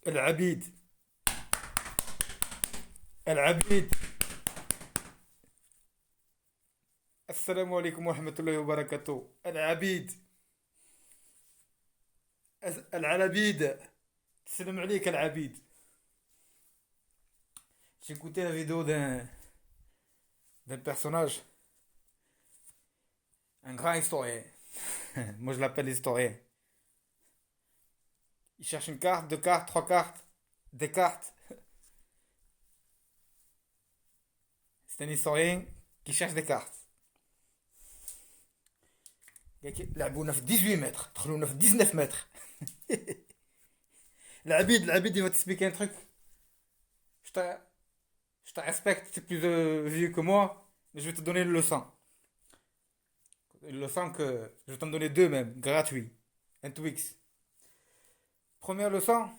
العبيد. العبيد. السلام عليكم ورحمة الله وبركاته. العبيد. العلبيد. السلام عليك العبيد. J'ai écouté la vidéo d'un personnage, un grand historien. Moi je l'appelle historien. Il cherche une carte, deux cartes, trois cartes, des cartes. C'est un historien qui cherche des cartes. لعبونا في 18 متر دخلونا في 19 متر. العبيد il va t'expliquer un truc. Je te, je te respecte, tu es plus vieux que moi, mais je vais te donner une leçon. Une leçon que je vais t'en donner deux même, gratuit. Un Twix. Première leçon,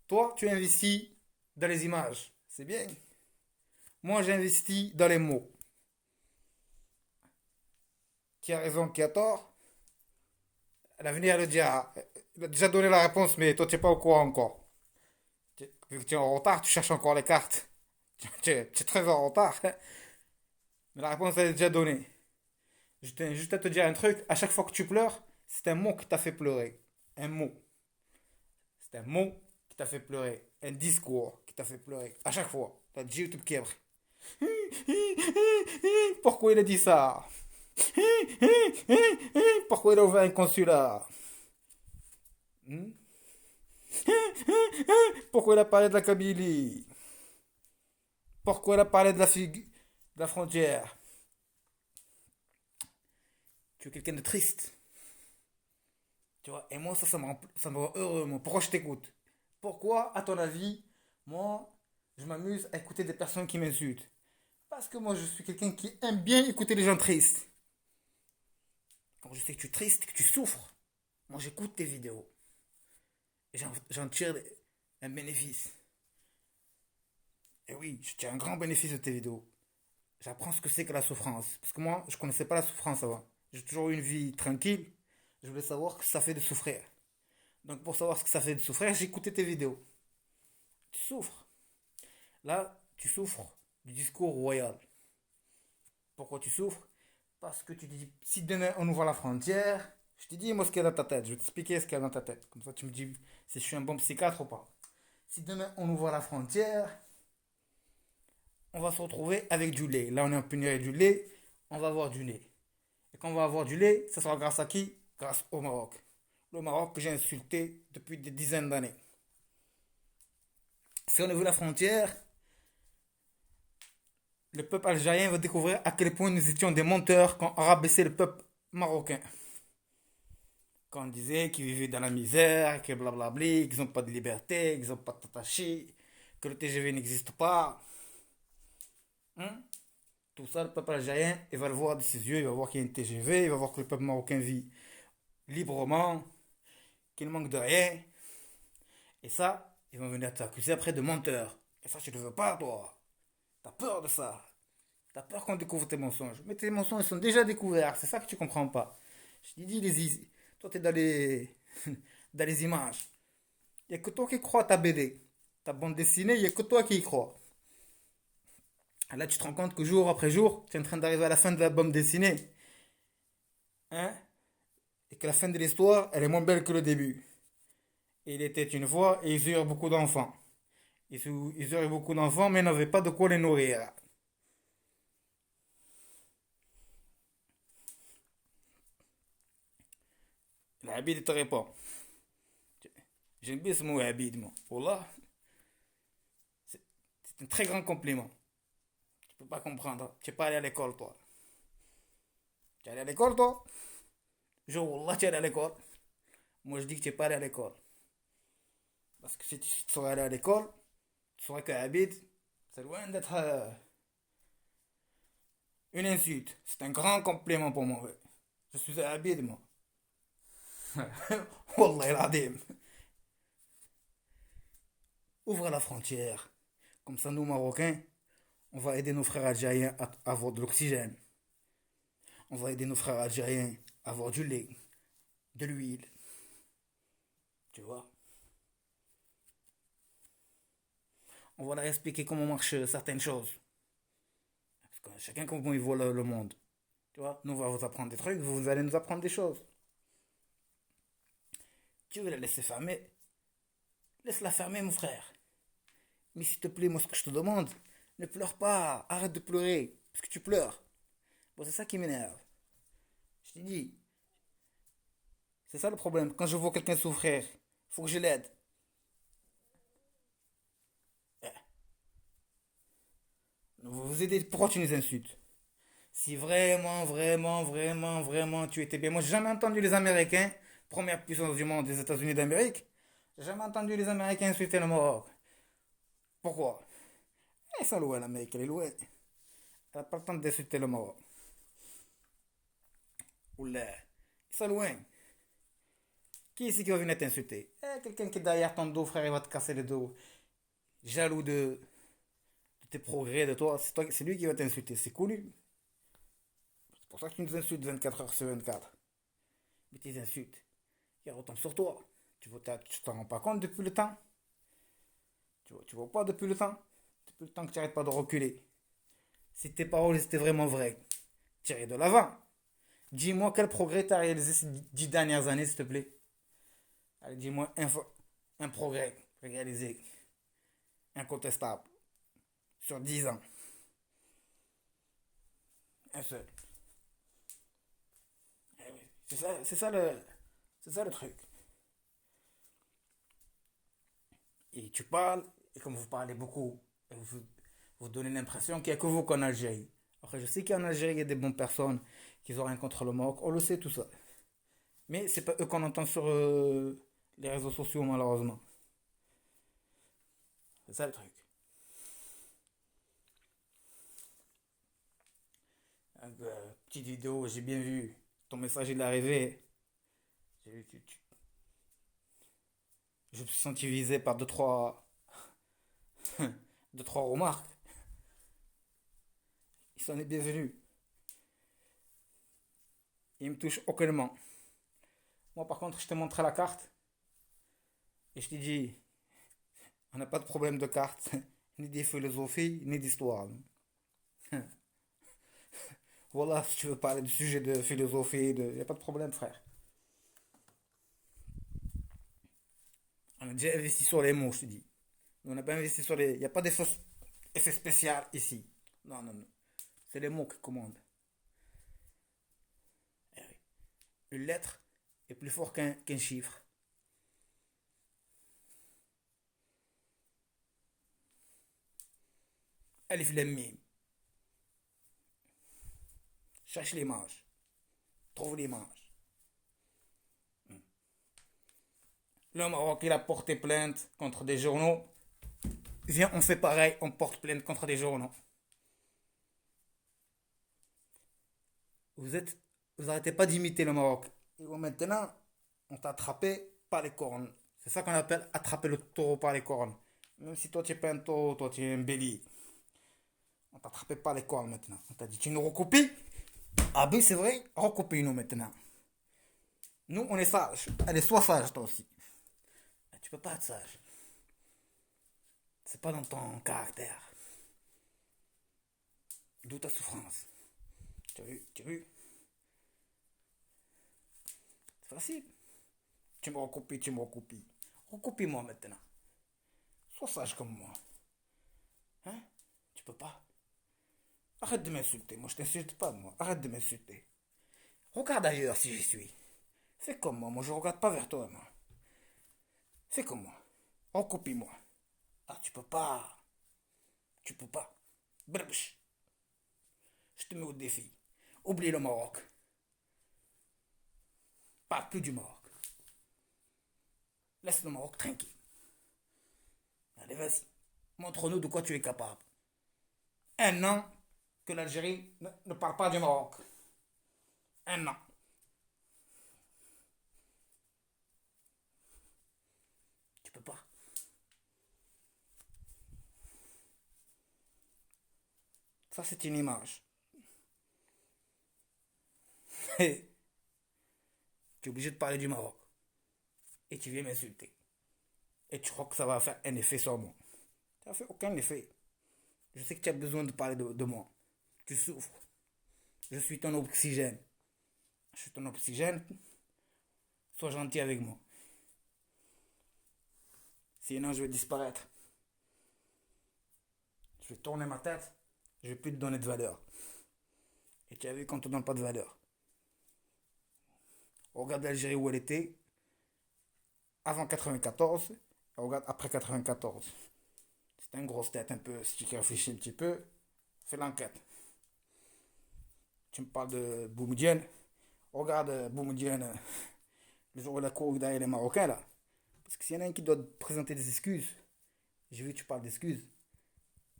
toi tu investis dans les images, c'est bien. Moi j'investis dans les mots. Qui a raison, qui a tort? L'avenir le dira. Il a déjà donné la réponse, mais toi tu n'es pas au courant encore. Vu que tu es en retard, tu cherches encore les cartes. Tu es très en retard. Mais la réponse elle est déjà donnée. Je tiens juste à te dire un truc. À chaque fois que tu pleures, c'est un mot qui t'a fait pleurer. Un mot. C'est un mot qui t'a fait pleurer. Un discours qui t'a fait pleurer. À chaque fois. T'as dit YouTube qui est. Pourquoi il a dit ça? Pourquoi il a ouvert un consulat? Hmm? Pourquoi il a parlé de la Kabylie? Pourquoi il a parlé de la frontière? Tu es quelqu'un de triste. Tu vois, et moi, ça me rend heureux. Moi. Pourquoi je t'écoute? Pourquoi, à ton avis, moi, je m'amuse à écouter des personnes qui m'insultent? Parce que moi, je suis quelqu'un qui aime bien écouter les gens tristes. Quand je sais que tu es triste, que tu souffres, moi, j'écoute tes vidéos. Et j'en tire un bénéfice. Et oui, je tire un grand bénéfice de tes vidéos. J'apprends ce que c'est que la souffrance. Parce que moi, je connaissais pas la souffrance avant. J'ai toujours eu une vie tranquille. Je voulais savoir ce que ça fait de souffrir. Donc pour savoir ce que ça fait de souffrir, j'ai écouté tes vidéos. Tu souffres. Là, tu souffres du discours royal. Pourquoi tu souffres? Parce que tu te dis, si demain on ouvre la frontière, je te dis moi ce qu'il y a dans ta tête. Je vais t'expliquer ce qu'il y a dans ta tête. Comme ça tu me dis si je suis un bon psychiatre ou pas. Si demain on ouvre la frontière, on va se retrouver avec du lait. Là on est en pénurie du lait, on va avoir du lait. Et quand on va avoir du lait, ça sera grâce à qui? Grâce au Maroc. Le Maroc que j'ai insulté depuis des dizaines d'années. Si on ouvre la frontière, le peuple algérien va découvrir à quel point nous étions des menteurs quand on rabaissait le peuple marocain. Quand on disait qu'ils vivaient dans la misère, que blablabli, qu'ils n'ont pas de liberté, qu'ils n'ont pas de tatachi, que le TGV n'existe pas. Hein? Tout ça, le peuple algérien, il va le voir de ses yeux, il va voir qu'il y a une TGV, il va voir que le peuple marocain vit librement, qu'il ne manque de rien. Et ça, ils vont venir t'accuser après de menteur. Et ça, tu ne veux pas, toi. T'as peur de ça. T'as peur qu'on découvre tes mensonges. Mais tes mensonges sont déjà découverts. C'est ça que tu comprends pas. Je te dis, toi, t'es dans les... dans les images. Il n'y a que toi qui crois à ta BD. Ta bande dessinée, il n'y a que toi qui y crois. Là, tu te rends compte que jour après jour, tu es en train d'arriver à la fin de la bande dessinée. Hein? Et que la fin de l'histoire, elle est moins belle que le début. Et il était une fois, et ils eurent beaucoup d'enfants. Ils eurent beaucoup d'enfants, mais n'avaient pas de quoi les nourrir. العبيد te répond. J'aime bien ce mot عبيد, moi. Wallah, c'est c'est un très grand compliment. Tu peux pas comprendre. Tu n'es pas allé à l'école, toi. Tu es allé à l'école, toi? Je, Wallah, tu es allé à l'école. Moi, je dis que tu n'es pas allé à l'école. Parce que si tu serais allé à l'école, tu saurais que Abid, c'est loin d'être une insulte. C'est un grand compliment pour moi. Ouais. Je suis Abid, moi. Wallah, العظيم. Ouvre la frontière. Comme ça, nous, Marocains, on va aider nos frères algériens à avoir de l'oxygène. On va aider nos frères algériens à avoir du lait, de l'huile. Tu vois? On va leur expliquer comment marchent certaines choses. Parce que chacun comment il voit le monde. Tu vois, nous on va vous apprendre des trucs, vous allez nous apprendre des choses. Tu veux la laisser fermer? Laisse-la fermer, mon frère. Mais s'il te plaît, moi ce que je te demande, ne pleure pas, arrête de pleurer, parce que tu pleures. Bon, c'est ça qui m'énerve. Je t'ai dit, c'est ça le problème. Quand je vois quelqu'un souffrir, il faut que je l'aide. Vous vous aidez, pourquoi tu nous insultes? Si vraiment, vraiment, vraiment, vraiment tu étais bien. Moi, j'ai jamais entendu les Américains, première puissance du monde des États-Unis d'Amérique, j'ai jamais entendu les Américains insulter le Maroc. Pourquoi? Ils sont loin, l'Amérique, elle est loin. Elle n'a pas le temps d'insulter le Maroc. Oula, ils sont loin. Qui est-ce qui va venir t'insulter? Quelqu'un qui est derrière ton dos, frère, il va te casser le dos. Jaloux de tes progrès, de toi. C'est lui qui va t'insulter, c'est connu. C'est pour ça que tu nous insultes 24 heures sur 24. Mais tes insultes, ils retombent sur toi. Tu t'en rends pas compte depuis le temps. Tu vois pas depuis le temps. Depuis le temps que tu n'arrêtes pas de reculer. Si tes paroles étaient vraiment vraies, tirez de l'avant. Dis-moi quel progrès tu as réalisé ces 10 dernières années, s'il te plaît. Allez, dis-moi un progrès réalisé, incontestable, sur 10 ans. Un seul. Eh oui, c'est ça le truc. Et tu parles, et comme vous parlez beaucoup, vous donnez l'impression qu'il n'y a que vous qu'en Algérie. Après, je sais qu'en Algérie, il y a des bonnes personnes qui n'ont rien contre le Maroc, on le sait tout ça. Mais c'est pas eux qu'on entend sur les réseaux sociaux, malheureusement. C'est ça le truc. Petite vidéo, j'ai bien vu. Ton message il est arrivé. J'ai vu, je me suis senti visé par deux, trois remarques. Ils sont les bienvenus. Ils me touchent aucunement. Moi, par contre, je t'ai montré la carte et je t'ai dit, on n'a pas de problème de carte, ni des philosophies, ni d'histoire. Voilà, si tu veux parler du sujet de philosophie, il n'y a pas de problème, frère. On a déjà investi sur les mots, je te dis. On n'a pas investi sur les. Il n'y a pas d'effet spécial ici. Non, non, non. C'est les mots qui commandent. Eh oui. Une lettre est plus fort qu'un chiffre. Alif Lam Mim. Cherche l'image. Trouve l'image. Le Maroc, il a porté plainte contre des journaux. Viens, on fait pareil, on porte plainte contre des journaux. Vous êtes, vous arrêtez pas d'imiter le Maroc. Et bon, maintenant, on t'a attrapé par les cornes. C'est ça qu'on appelle attraper le taureau par les cornes. Même si toi tu es pas un taureau, toi tu es un bélier. On t'a attrapé par les cornes maintenant. On t'a dit tu nous recopies. Ah ben c'est vrai, recopie-nous maintenant. Nous on est sages. Allez, sois sage toi aussi. Tu peux pas être sage. C'est pas dans ton caractère. D'où ta souffrance. Tu as vu, tu as vu. C'est facile. Tu me recopies, tu me recopies. Recopie-moi maintenant. Sois sage comme moi. Hein? Tu peux pas. Arrête de m'insulter. Moi, je t'insulte pas, moi. Arrête de m'insulter. Regarde ailleurs si j'y suis. Fais comme moi. Moi, je regarde pas vers toi, moi. Fais comme moi. Recopie-moi. Ah, tu peux pas. Tu peux pas. Brabch. Je te mets au défi. Oublie le Maroc. Parle plus du Maroc. Laisse le Maroc tranquille. Allez, vas-y. Montre-nous de quoi tu es capable. Un an que l'Algérie ne parle pas du Maroc. Un an. Tu peux pas. Ça, c'est une image. tu es obligé de parler du Maroc. Et tu viens m'insulter. Et tu crois que ça va faire un effet sur moi. Ça n'a fait aucun effet. Je sais que tu as besoin de parler de moi. Tu souffres. Je suis ton oxygène. Je suis ton oxygène. Sois gentil avec moi. Sinon, je vais disparaître. Je vais tourner ma tête. Je vais plus te donner de valeur. Et tu as vu qu'on ne te donne pas de valeur. Regarde l'Algérie où elle était avant 94. Et regarde après 94. C'est une grosse tête un peu. Si tu réfléchis un petit peu, fais l'enquête. Tu me parles de Boumedienne. Regarde Boumedienne, le jour où la cour derrière les Marocains là. Parce que s'il y en a un qui doit présenter des excuses, j'ai vu que tu parles d'excuses.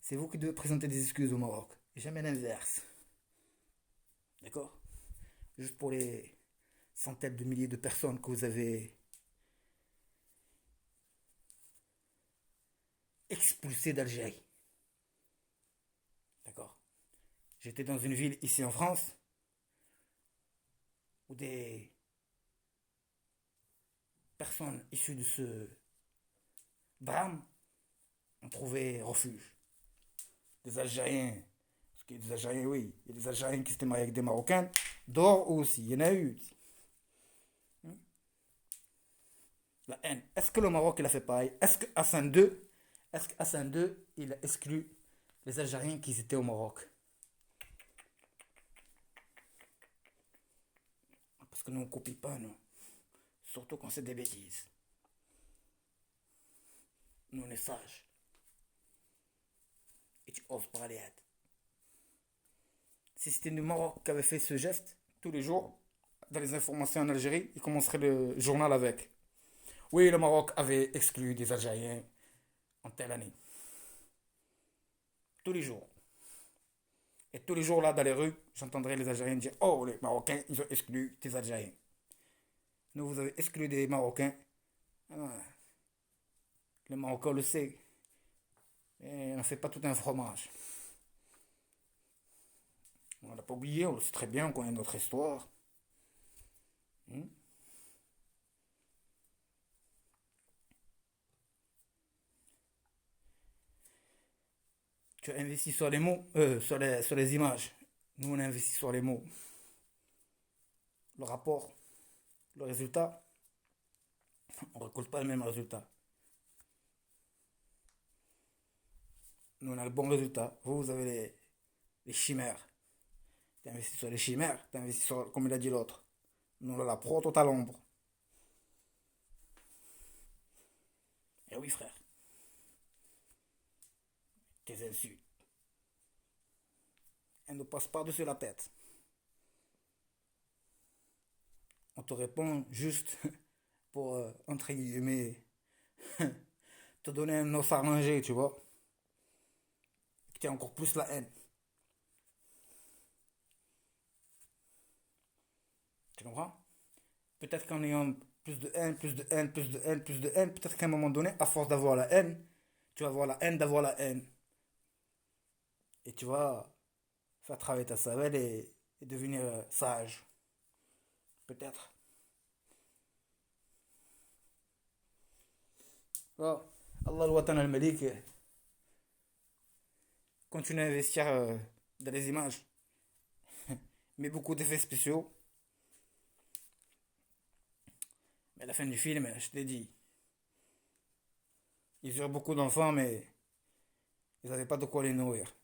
C'est vous qui devez présenter des excuses au Maroc. Et jamais l'inverse. D'accord? Juste pour les centaines de milliers de personnes que vous avez expulsées d'Algérie. D'accord? J'étais dans une ville ici en France où des personnes issues de ce drame ont trouvé refuge. Des Algériens, parce qu'il y a des Algériens, oui, il y a des Algériens qui s'étaient mariés avec des Marocains, dehors aussi, il y en a eu. La haine. Est-ce que le Maroc il a fait pareil? Est-ce que Hassan II, il a exclu les Algériens qui étaient au Maroc? Parce que nous on ne copie pas, nous. Surtout quand c'est des bêtises. Nous on est sages. Et tu oses parler à. Si c'était le Maroc qui avait fait ce geste, tous les jours, dans les informations en Algérie, il commencerait le journal avec. Oui, le Maroc avait exclu des Algériens en telle année. Tous les jours. Et tous les jours, là, dans les rues, j'entendrais les Algériens dire: Oh, les Marocains, ils ont exclu des Algériens. Nous, vous avez exclu des Marocains. Ah, les Marocains le savent. Et on ne fait pas tout un fromage. On n'a pas oublié, on le sait très bien, on connaît notre histoire. Hmm. Tu as investi sur les mots, sur les images. Nous, on a investi sur les mots. Le rapport, le résultat, on ne récolte pas le même résultat. Nous, on a le bon résultat. Vous avez les chimères. Tu as investi sur les chimères, tu as investi sur, comme il a dit l'autre. Nous, on a la pro tout à l'ombre. Et oui, frère, tes insultes, elles ne passent pas dessus la tête. On te répond juste pour, entre guillemets, te donner un os à manger, tu vois. Tu as encore plus la haine. Tu comprends? Peut-être qu'en ayant plus de haine, plus de haine, plus de haine, plus de haine, peut-être qu'à un moment donné, à force d'avoir la haine, tu vas avoir la haine d'avoir la haine. Et tu vas faire travailler ta cervelle et devenir sage. Peut-être. Bon, Allah al al-Malik continue à investir dans les images. Mais beaucoup d'effets spéciaux. Mais à la fin du film, je t'ai dit, ils eurent beaucoup d'enfants, mais ils n'avaient pas de quoi les nourrir.